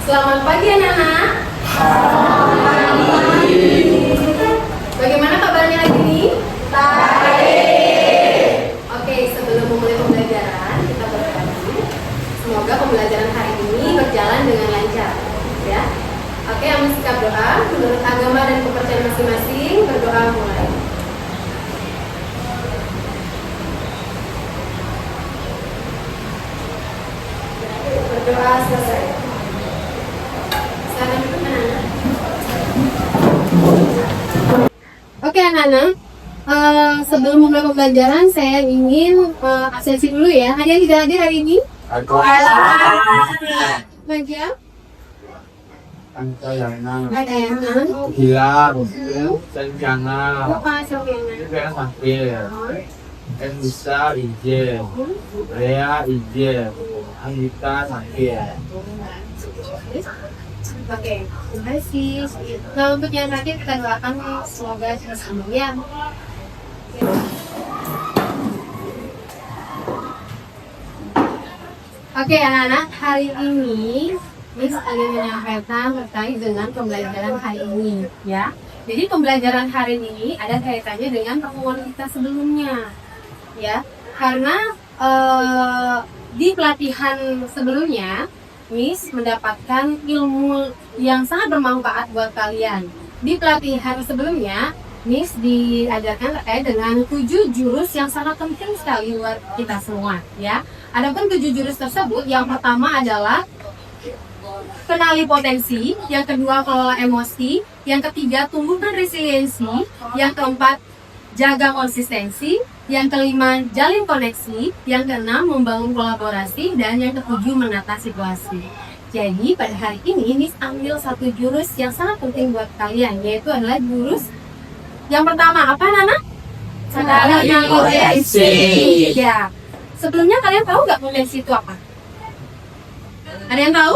Selamat pagi anak-anak. Bagaimana kabarnya hari ini? Baik. Oke, sebelum memulai pembelajaran, kita berdoa dulu. Semoga pembelajaran hari ini berjalan dengan lancar, ya. Oke, ambil sikap doa menurut agama dan kepercayaan masing-masing. Berdoa mulai. Berdoa selesai. Sekarang duduk anak-anak. Oke anak-anak, sebelum mulai pembelajaran saya ingin absensi dulu ya. Ada yang tidak hadir hari ini? Aku Bagia? Angka yang enam, Ada yang enam. Gilang, Senjana, Lupa siapa yang enam? Juga yang tampil, Enisa izin, Rea izin, Anita tampil. Oke, terima kasih. Nah untuk yang terakhir kita doakan semoga sembuh ya. Oke anak-anak, hari ini Miss akan menyampaikan terkait dengan pembelajaran hari ini ya. Jadi pembelajaran hari ini ada kaitannya dengan pertemuan kita sebelumnya ya. Karena di pelatihan sebelumnya Miss mendapatkan ilmu yang sangat bermanfaat buat kalian. Di pelatihan sebelumnya Miss diajarkan terkait dengan 7 jurus yang sangat penting sekali buat kita semua ya. Adapun 7 jurus tersebut, yang pertama adalah kenali potensi, yang kedua kelola emosi, yang ketiga tumbuhkan resiliensi, yang keempat jaga konsistensi, yang kelima jalin koneksi, yang keenam membangun kolaborasi, dan yang ketujuh menata situasi. Jadi pada hari ini Miss ambil satu jurus yang sangat penting buat kalian, yaitu adalah jurus yang pertama. Apa Nana? Kenali potensi. Ya. Sebelumnya kalian tahu nggak potensi itu apa? Ada yang tahu?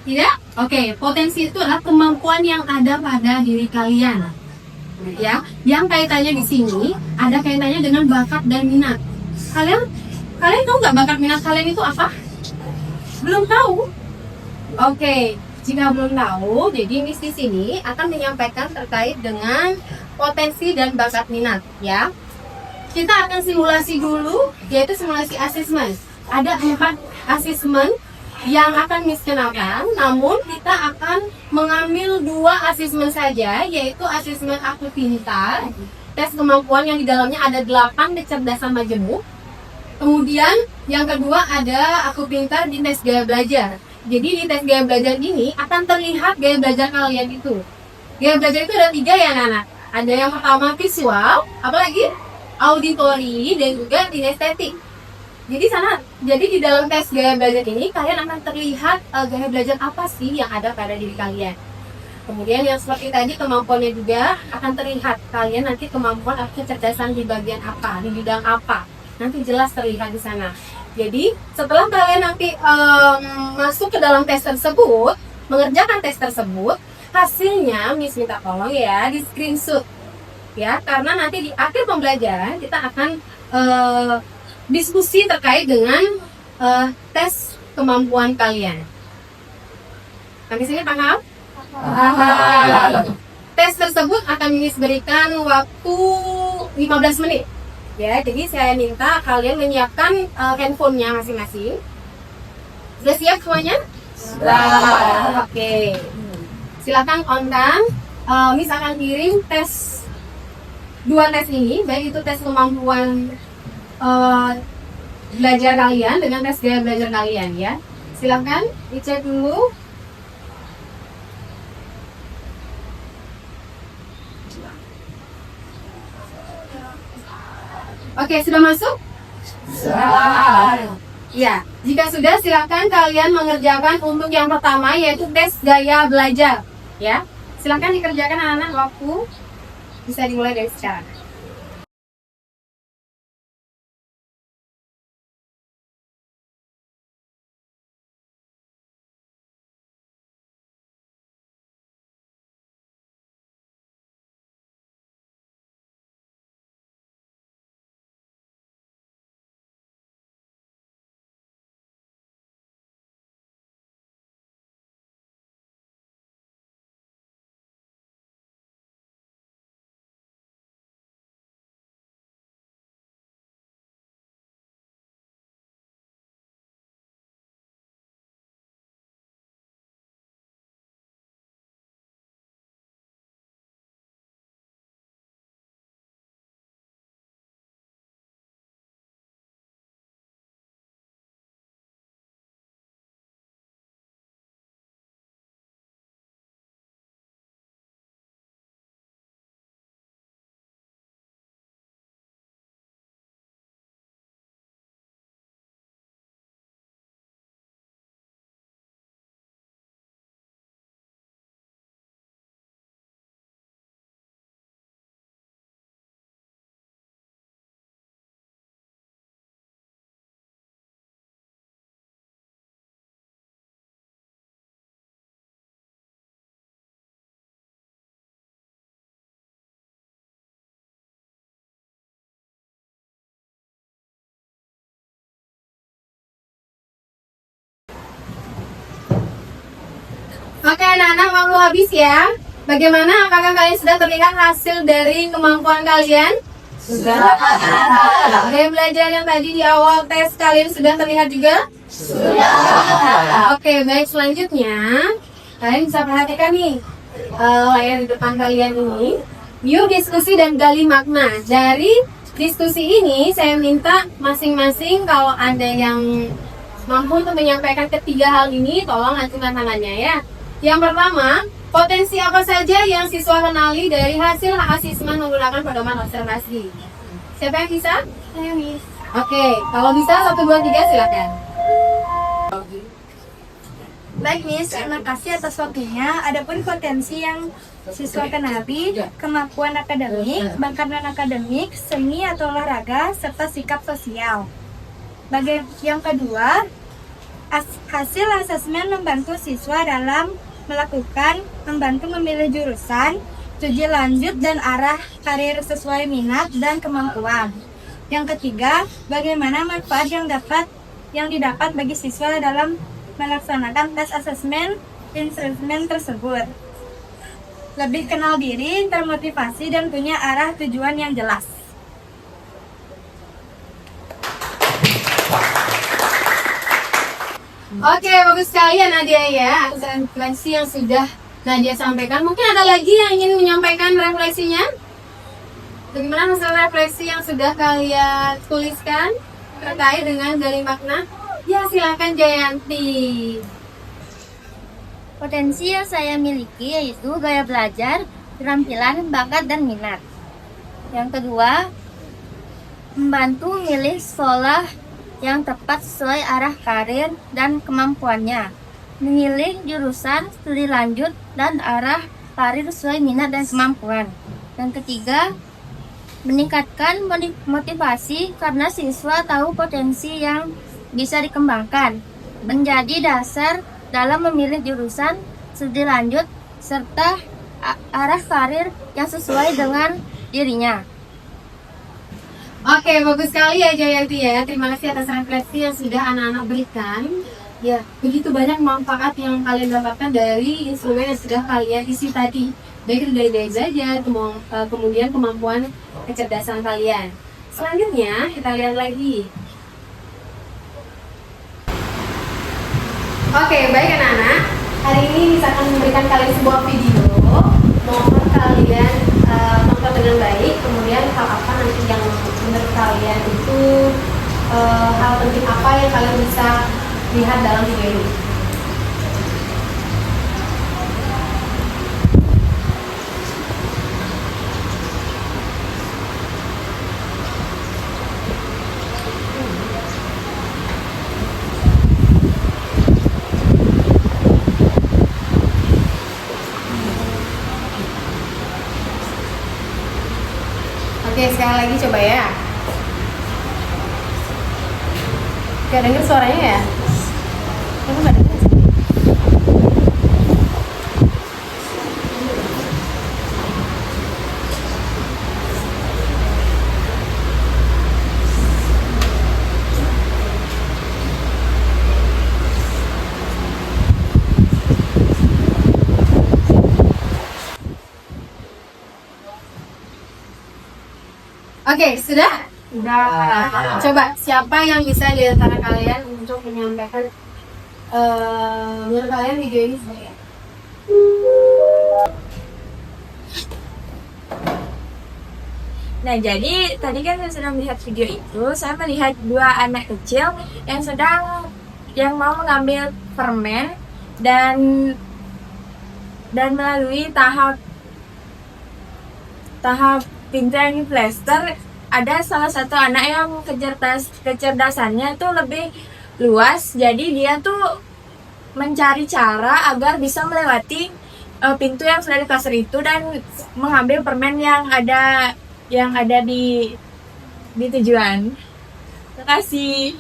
Tidak? Oke, potensi itu adalah kemampuan yang ada pada diri kalian. Ya, yang kaitannya di sini ada kaitannya dengan bakat dan minat. Kalian tahu nggak bakat minat kalian itu apa? Belum tahu? Oke, jika belum tahu, jadi Miss di sini akan menyampaikan terkait dengan potensi dan bakat minat, ya. Kita akan simulasi dulu, yaitu simulasi asesmen. Ada 4 asesmen yang akan Miss kenalkan, namun kita akan mengambil 2 asesmen saja, yaitu asesmen Aku Pintar, tes kemampuan yang di dalamnya ada 8 kecerdasan majemuk. Kemudian yang kedua ada Aku Pintar di tes gaya belajar. Jadi di tes gaya belajar ini akan terlihat gaya belajar kalian itu. Gaya belajar itu ada 3 ya anak-anak. Ada yang pertama visual, apalagi auditori, dan juga kinestetik. Jadi di dalam tes gaya belajar ini kalian akan terlihat gaya belajar apa sih yang ada pada diri kalian. Kemudian yang seperti tadi kemampuannya juga akan terlihat, kalian nanti kemampuan atau kecerdasan di bagian apa, di bidang apa, nanti jelas terlihat di sana. Jadi setelah kalian nanti masuk ke dalam tes tersebut, mengerjakan tes tersebut, hasilnya Miss minta tolong ya di screenshot ya, karena nanti di akhir pembelajaran kita akan diskusi terkait dengan tes kemampuan kalian. Sampai sini paham? Paham. Tes tersebut akan Miss berikan waktu 15 menit. Ya, jadi saya minta kalian menyiapkan handphonenya masing-masing. Sudah siap semuanya? Sudah. Oke. Silakan on cam. Miss akan kirim tes 2 tes ini, baik itu tes kemampuan belajar kalian dengan tes gaya belajar kalian ya. Silakan dicek dulu. Oke, sudah masuk? Sudah. Ya, jika sudah silakan kalian mengerjakan untuk yang pertama, yaitu tes gaya belajar ya. Silakan dikerjakan anak-anak, waktu bisa dimulai dari sekarang. Oke, anak-anak, waktu habis ya. Bagaimana? Apakah kalian sudah terlihat hasil dari kemampuan kalian? Sudah. Oke, belajar yang tadi di awal tes kalian sudah terlihat juga? Sudah. Oke, baik, selanjutnya kalian bisa perhatikan nih layar di depan kalian ini. Yuk diskusi dan gali makna. Dari diskusi ini saya minta masing-masing kalau ada yang mampu untuk menyampaikan ketiga hal ini, tolong acungkan tangannya ya. Yang pertama, potensi apa saja yang siswa kenali dari hasil asesmen menggunakan pedoman observasi? Siapa yang bisa? Saya, Miss. Oke, kalau bisa 1, 2, 3 silakan. Baik, Miss, terima kasih atas waktunya. Adapun potensi yang siswa kenali, kemampuan akademik, bakat non-akademik, seni atau olahraga, serta sikap sosial. Yang kedua, hasil asesmen membantu siswa dalam membantu memilih jurusan, studi lanjut dan arah karir sesuai minat dan kemampuan. Yang ketiga, bagaimana manfaat yang didapat bagi siswa dalam melaksanakan tes asesmen tersebut. Lebih kenal diri, termotivasi, dan punya arah tujuan yang jelas. Oke, bagus sekali ya Nadia ya, atas refleksi yang sudah Nadia sampaikan. Mungkin ada lagi yang ingin menyampaikan refleksinya? Bagaimana hasil refleksi yang sudah kalian tuliskan terkait dengan gali makna? Ya, silakan Jayanti. Potensi yang saya miliki yaitu gaya belajar, keterampilan, bakat, dan minat. Yang kedua, membantu milih sekolah yang tepat sesuai arah karir dan kemampuannya. Memilih jurusan, studi lanjut, dan arah karir sesuai minat dan kemampuan. Yang ketiga, meningkatkan motivasi karena siswa tahu potensi yang bisa dikembangkan, menjadi dasar dalam memilih jurusan, studi lanjut, serta arah karir yang sesuai dengan dirinya. Oke, bagus sekali ya Jayanti ya. Terima kasih atas refleksi yang sudah anak-anak berikan. Ya, begitu banyak manfaat yang kalian dapatkan dari instrumen yang sudah kalian isi tadi. Baik dari belajar, kemudian kemampuan kecerdasan kalian. Selanjutnya, kita lihat lagi. Oke, baik anak-anak. Hari ini bisa akan memberikan kalian sebuah video. Mohon kalian nonton dengan baik. Kemudian hal apa nanti yang menurut kalian itu hal penting apa yang kalian bisa lihat dalam video ini. Oke, sekali lagi coba ya. Gak denger suaranya ya? Aku gak denger sih. Oke, sudah? Sudah. Coba, siapa yang bisa di antara kalian untuk menyampaikan menurut kalian video ini seperti apa? Nah, jadi tadi kan saya sedang melihat video itu, saya melihat dua anak kecil yang mau mengambil permen dan melalui tahap pintu yang plaster, ada salah satu anak yang kecerdasannya itu lebih luas, jadi dia tuh mencari cara agar bisa melewati pintu yang sudah di plaster itu dan mengambil permen yang ada di tujuan. Terima kasih.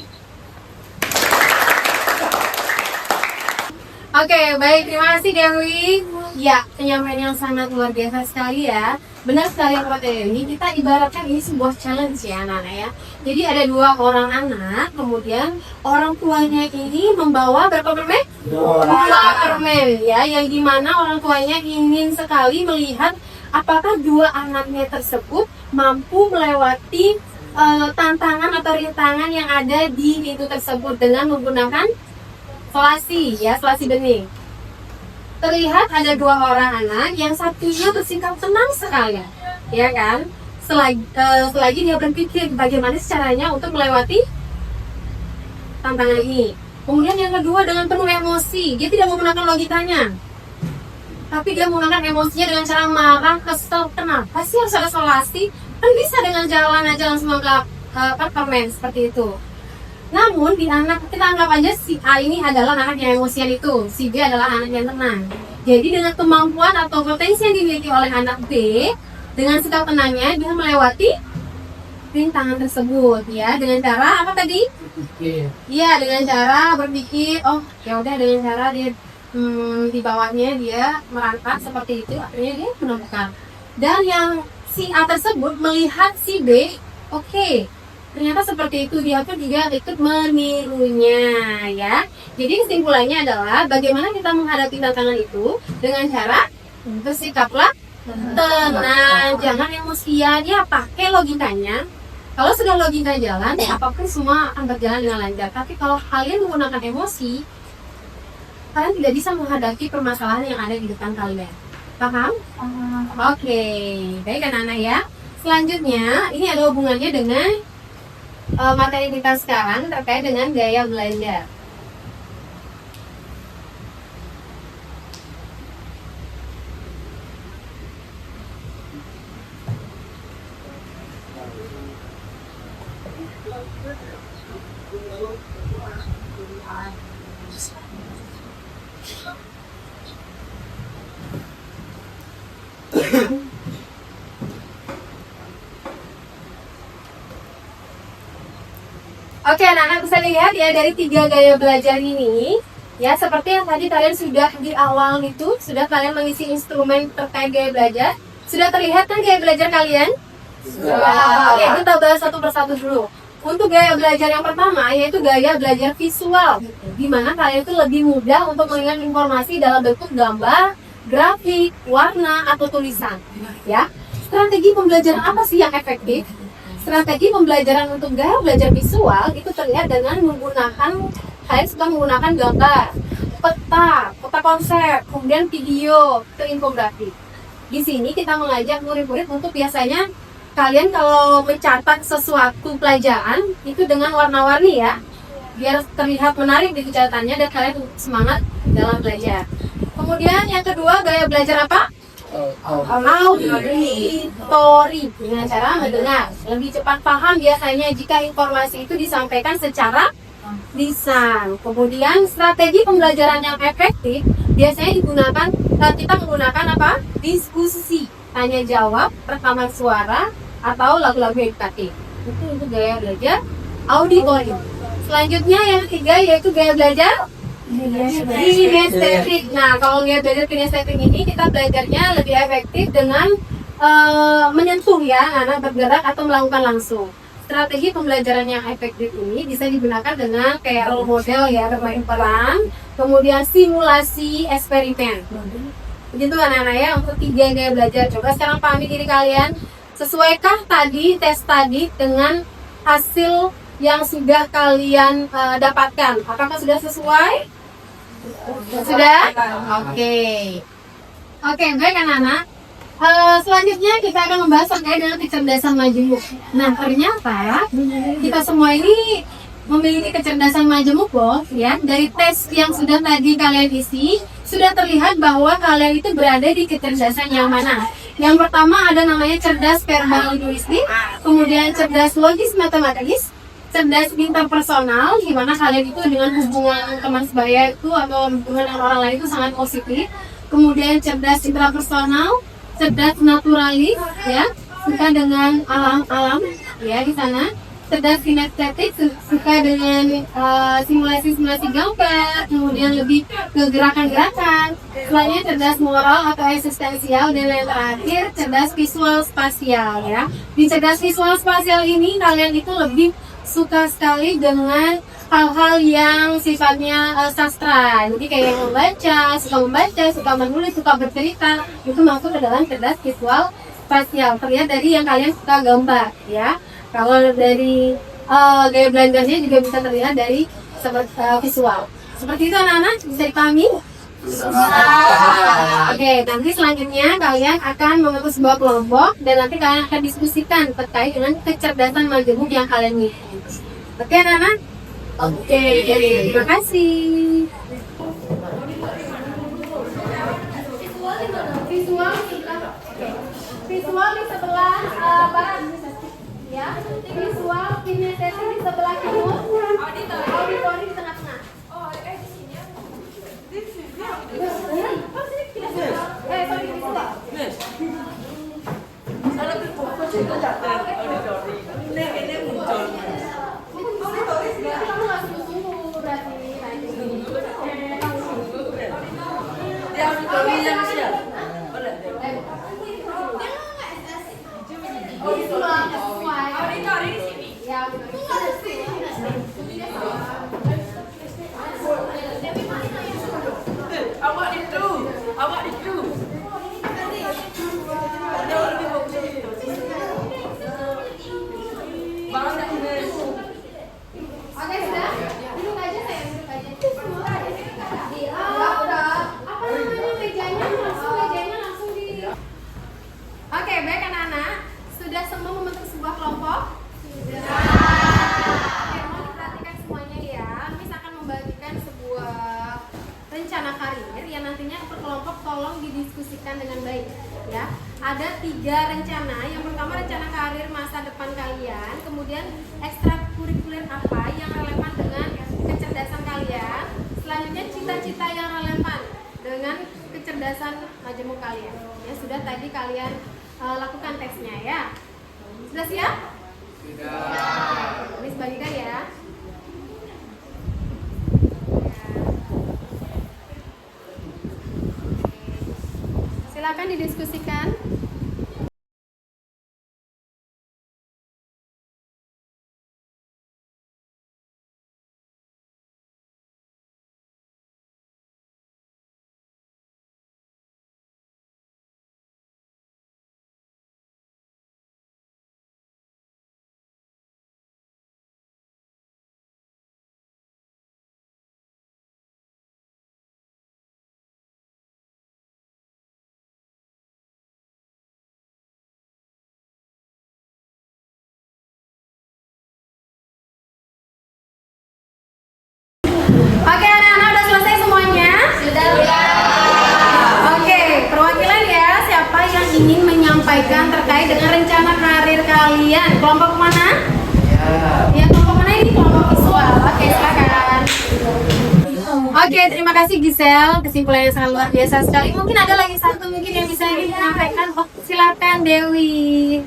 Oke, baik, terima kasih Dewi. Ya, penyampaian yang sangat luar biasa sekali ya. Benar sekali yang kata Dewi, kita ibaratkan ini sebuah challenge ya anak-anak ya. Jadi ada 2 orang anak, kemudian orang tuanya ini membawa berapa permen? dua permen ya, yang dimana orang tuanya ingin sekali melihat apakah dua anaknya tersebut mampu melewati tantangan atau rintangan yang ada di pintu tersebut dengan menggunakan selasi ya, selasi bening. Terlihat ada dua orang anak, yang satunya bersikap tenang sekali, ya kan? Selagi dia berpikir bagaimana caranya untuk melewati tantangan ini. Kemudian yang kedua dengan penuh emosi, dia tidak menggunakan logikanya, tapi dia menggunakan emosinya dengan cara marah, kesel. Kenapa sih harus ada selasi? Kan bisa dengan jalan aja langsung menganggap permen seperti itu. Namun di anak, kita anggap aja si A ini adalah anak yang emosian itu, si B adalah anak yang tenang. Jadi dengan kemampuan atau potensi yang dimiliki oleh anak B, dengan sikap tenangnya dia melewati rintangan tersebut ya, dengan cara apa tadi? Iya, dengan cara berpikir, oh ya udah, dengan cara dia di bawahnya dia merangkak seperti itu, akhirnya dia menemukan. Dan yang si A tersebut melihat si B, oke, ternyata seperti itu, dia pun juga ikut menirunya ya. Jadi kesimpulannya adalah bagaimana kita menghadapi tantangan itu dengan cara bersikaplah tenang, jangan emosian ya, pakai logikanya. Kalau sudah logika jalan, apapun semua akan berjalan dengan lancar. Tapi kalau kalian menggunakan emosi, kalian tidak bisa menghadapi permasalahan yang ada di depan kalian. Paham? Oke, baik anak-anak ya. Selanjutnya, ini ada hubungannya dengan materi kita sekarang terkait dengan gaya belajar. Oke, anak-anak bisa lihat ya dari 3 gaya belajar ini ya, seperti yang tadi kalian sudah di awal itu sudah kalian mengisi instrumen terkait gaya belajar. Sudah terlihat kan gaya belajar kalian? Sudah. Oke, kita bahas satu persatu dulu. Untuk gaya belajar yang pertama yaitu gaya belajar visual, di mana kalian itu lebih mudah untuk mengingat informasi dalam bentuk gambar, grafik, warna atau tulisan. Ya, strategi pembelajaran apa sih yang efektif? Strategi pembelajaran untuk gaya belajar visual itu terlihat dengan menggunakan, kalian suka menggunakan gambar, peta konsep, kemudian video, ke infografik. Di sini kita mengajak murid-murid untuk biasanya kalian kalau mencatat sesuatu pelajaran itu dengan warna-warni ya, biar terlihat menarik di catatannya dan kalian semangat dalam belajar. Kemudian yang kedua gaya belajar apa? Auditori, dengan cara mendengar. Lebih cepat paham biasanya jika informasi itu disampaikan secara lisan. Kemudian strategi pembelajaran yang efektif biasanya digunakan, kita menggunakan apa? Diskusi, tanya jawab, rekaman suara, atau lagu-lagu edukatif. Itu untuk gaya belajar auditori. Selanjutnya yang ketiga yaitu gaya belajar kinestetik. Nah, kalau gaya belajar kinestetik ini kita belajarnya lebih efektif dengan menyentuh ya, anak bergerak atau melakukan langsung. Strategi pembelajaran yang efektif ini bisa digunakan dengan kayak role model ya, bermain peran, kemudian simulasi eksperimen. Begitu anak-anak ya untuk 3 gaya belajar. Coba sekarang pahami diri kalian, sesuaikah tadi tes tadi dengan hasil yang sudah kalian dapatkan? Apakah sudah sesuai? Sudah? Oke, baik anak-anak. Selanjutnya kita akan membahas terkait dengan kecerdasan majemuk. Nah, ternyata kita semua ini memiliki kecerdasan majemuk loh ya. Dari tes yang sudah tadi kalian isi, sudah terlihat bahwa kalian itu berada di kecerdasan yang mana. Yang pertama ada namanya cerdas verbal linguistik, kemudian cerdas logis matematis, cerdas interpersonal, di mana kalian itu dengan hubungan teman sebaya itu atau hubungan dengan orang lain itu sangat positif. Kemudian cerdas intrapersonal, cerdas naturalis ya, suka dengan alam-alam ya di sana. Cerdas kinestetik, suka dengan simulasi-simulasi gambar, kemudian lebih ke gerakan-gerakan. Selanjutnya cerdas moral atau eksistensial, dan yang terakhir cerdas visual spasial ya. Di cerdas visual spasial ini kalian itu lebih suka sekali dengan hal-hal yang sifatnya sastra. Jadi kayak yang membaca, suka menulis, suka bercerita, itu masuk ke dalam cerdas visual spasial. Terlihat dari yang kalian suka gambar, ya. Kalau dari gaya belajarnya juga bisa terlihat dari visual. Seperti itu anak-anak, bisa dipahami? Oke, nanti selanjutnya kalian akan membentuk sebuah kelompok dan nanti kalian akan diskusikan terkait dengan kecerdasan majemuk yang kalian miliki. Oke, anak-anak? Oke, terima kasih. Visual di sebelah barat, ya. Visual kinestesis di sebelah timur. Auditori di tengah-tengah. Oke, sudah? Duduk aja saya, duduk aja. Apa namanya mejanya langsung di. Oke, baik anak-anak. Sudah semua membentuk sebuah kelompok? Sudah. Oke, mau diperhatikan semuanya ya. Miss akan membagikan sebuah rencana karir yang nantinya per kelompok tolong didiskusikan dengan baik, ya. Ada 3 rencana. Yang pertama rencana karir masa depan kalian, kemudian ekstrakurikuler apa yang relevan dengan kecerdasan kalian, selanjutnya cita-cita yang relevan dengan kecerdasan majemuk kalian. Ya, sudah tadi kalian lakukan tesnya ya. Sudah siap? Sudah. Miss bagikan ya. Silakan didiskusikan. Oke anak-anak, udah selesai semuanya? Sudah. Oke, perwakilan ya, siapa yang ingin menyampaikan terkait dengan rencana karir kalian? Kelompok mana? Ya, kelompok mana ini? Kelompok visual. Oke, silakan. Oke, terima kasih Giselle. Kesimpulan yang sangat luar biasa sekali. Mungkin ada lagi satu mungkin yang bisa disampaikan. Oh, silakan Dewi.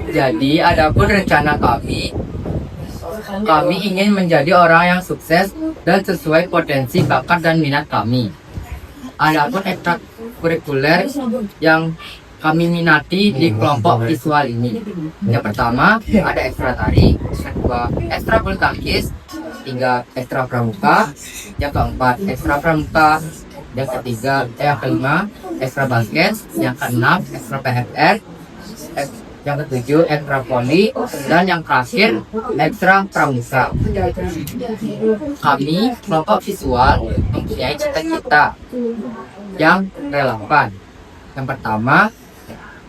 Jadi, adapun rencana kami ingin menjadi orang yang sukses dan sesuai potensi bakat dan minat kami. Adapun ekstrakurikuler yang kami minati di kelompok visual ini. Yang pertama ada ekstra tari, yang kedua ekstra bulu tangkis, tiga ekstra pramuka, yang keempat ekstra pramuka, yang kelima ekstra basket, yang keenam ekstra PFR, yang ketujuh ekstra voli, dan yang terakhir ekstra pramuka. Kami kelompok visual mempunyai cita-cita yang relevan. Yang pertama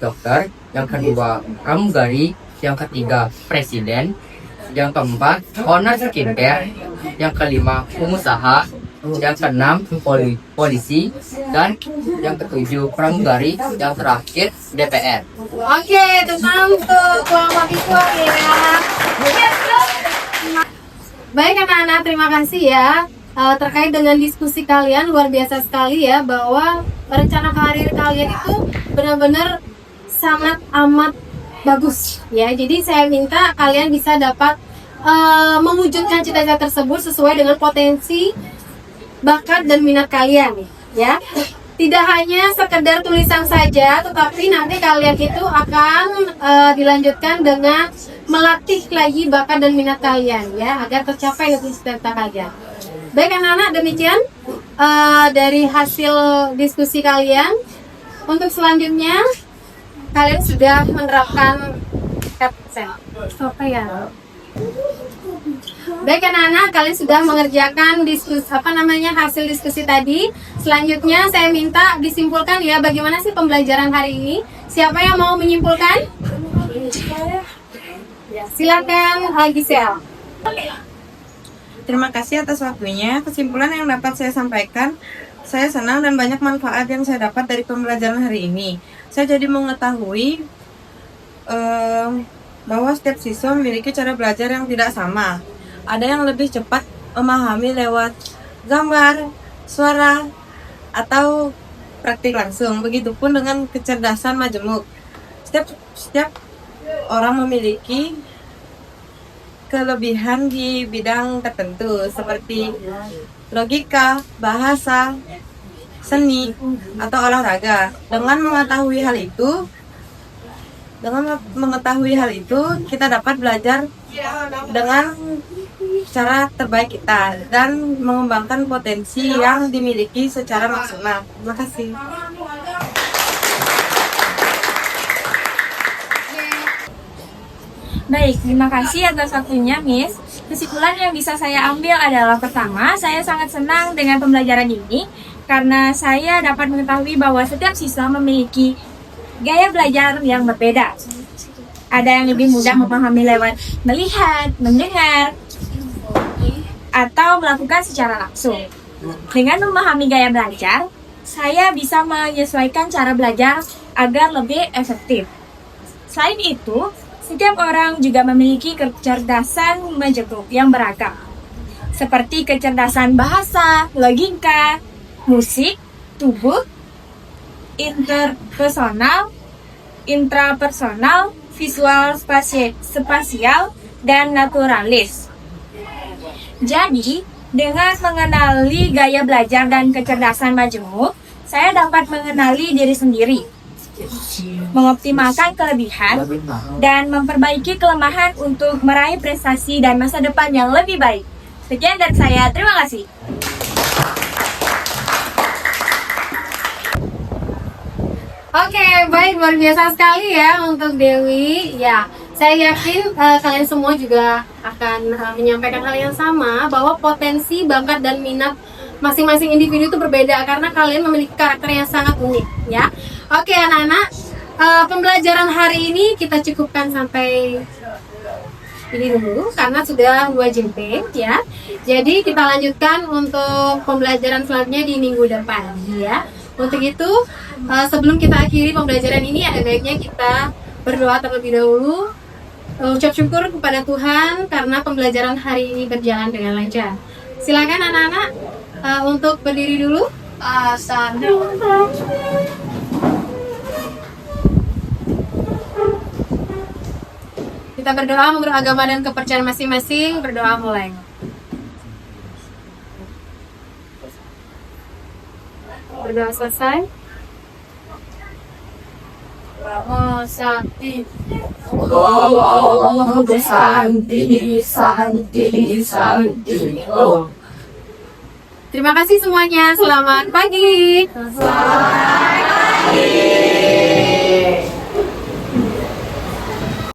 dokter, yang kedua pramugari, yang ketiga presiden, yang keempat owner skincare, yang kelima pengusaha, yang keenam polisi, dan yang ketujuh pramugari, yang terakhir DPR. Oke, tentang kelompok visual ya. Baik anak-anak, terima kasih ya. Terkait dengan diskusi kalian luar biasa sekali ya, bahwa rencana karir kalian itu benar-benar sangat amat bagus ya. Jadi saya minta kalian bisa dapat mewujudkan cita-cita tersebut sesuai dengan potensi bakat dan minat kalian ya. tidak hanya sekedar tulisan saja, tetapi nanti kalian itu akan dilanjutkan dengan melatih lagi bakat dan minat kalian ya, agar tercapai cita-cita kalian. Baik anak-anak, demikian dari hasil diskusi kalian. Untuk selanjutnya kalian sudah menerapkan absen. Apa ya? Baik anak-anak, kalian sudah mengerjakan hasil diskusi tadi. Selanjutnya saya minta disimpulkan ya, bagaimana sih pembelajaran hari ini? Siapa yang mau menyimpulkan? Ya, silakan Gisel. Terima kasih atas waktunya. Kesimpulan yang dapat saya sampaikan, saya senang dan banyak manfaat yang saya dapat dari pembelajaran hari ini. Saya jadi mengetahui bahwa setiap siswa memiliki cara belajar yang tidak sama. Ada yang lebih cepat memahami lewat gambar, suara, atau praktik langsung. Begitupun dengan kecerdasan majemuk. Setiap orang memiliki kelebihan di bidang tertentu seperti logika, bahasa, seni, atau olahraga. Dengan mengetahui hal itu, kita dapat belajar dengan cara terbaik kita dan mengembangkan potensi yang dimiliki secara maksimal. Terima kasih. Baik, terima kasih atas waktunya, Miss. Kesimpulan yang bisa saya ambil adalah pertama, saya sangat senang dengan pembelajaran ini karena saya dapat mengetahui bahwa setiap siswa memiliki gaya belajar yang berbeda. Ada yang lebih mudah memahami lewat melihat, mendengar, atau melakukan secara langsung. Dengan memahami gaya belajar, saya bisa menyesuaikan cara belajar agar lebih efektif. Selain itu, setiap orang juga memiliki kecerdasan majemuk yang beragam, seperti kecerdasan bahasa, logika, musik, tubuh, interpersonal, intrapersonal, visual, spasial, dan naturalis. Jadi, dengan mengenali gaya belajar dan kecerdasan majemuk, saya dapat mengenali diri sendiri, mengoptimalkan kelebihan, dan memperbaiki kelemahan untuk meraih prestasi dan masa depan yang lebih baik. Sekian dari saya, terima kasih. Oke, baik, luar biasa sekali ya untuk Dewi. Ya, saya yakin kalian semua juga akan menyampaikan hal yang sama, bahwa potensi, bakat, dan minat masing-masing individu itu berbeda karena kalian memiliki karakter yang sangat unik ya. Oke anak-anak, pembelajaran hari ini kita cukupkan sampai ini dulu karena sudah 2 jam ya. Jadi kita lanjutkan untuk pembelajaran selanjutnya di minggu depan ya. Untuk itu sebelum kita akhiri pembelajaran ini, ada baiknya kita berdoa terlebih dahulu, ucap syukur kepada Tuhan karena pembelajaran hari ini berjalan dengan lancar. Silakan anak-anak untuk berdiri dulu. Kita berdoa menurut agama dan kepercayaan masing-masing. Berdoa mulai. Berdoa selesai. Namo Sakti. Terima kasih semuanya. Selamat pagi. Selamat pagi.